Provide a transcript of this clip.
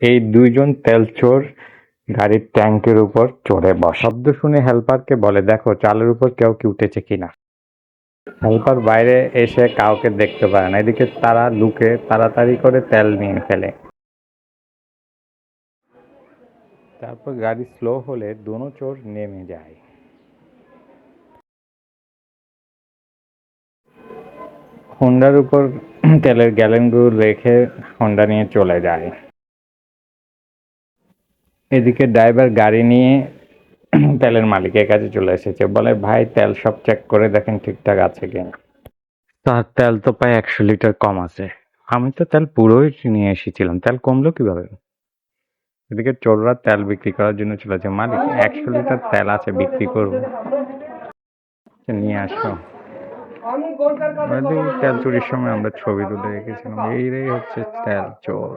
এই দুইজন তেল চোর গাড়ির ট্যাঙ্কের উপর চড়ে বসে। শব্দ শুনে হেল্পারকে বলে, দেখো চালের উপর কেউ কি উঠেছে কিনা। হেল্পার বাইরে এসে কাউকে দেখতে পায় না। এদিকে তারা লুকে তাড়াতাড়ি করে তেল নিয়ে ফেলে। তারপর গাড়ি স্লো হলে দোনো চোর নেমে যায়। হোন্ডার উপর তেলের গ্যালনগুলো রেখে হোন্ডা নিয়ে চলে যায়। এদিকে ড্রাইভার গাড়ি নিয়ে তেলের মালিকের কাছে চলে এসেছে। বলে, ভাই তেল সব চেক করে দেখেন ঠিকঠাক আছে কিনা। তার তেল তো প্রায় 100 লিটার কম আছে। আমি তো তেল পুরোই নিয়ে এসেছিলাম, তেল কমলো কিভাবে? এদিকে চোররা তেল বিক্রি করার জন্য চলেছে। মালিক, 100 লিটার তেল আছে, বিক্রি করবো, নিয়ে আসো। তেল চুরির সময় আমরা ছবি তুলে রেখেছিলাম। এই রে হচ্ছে তেল চোর।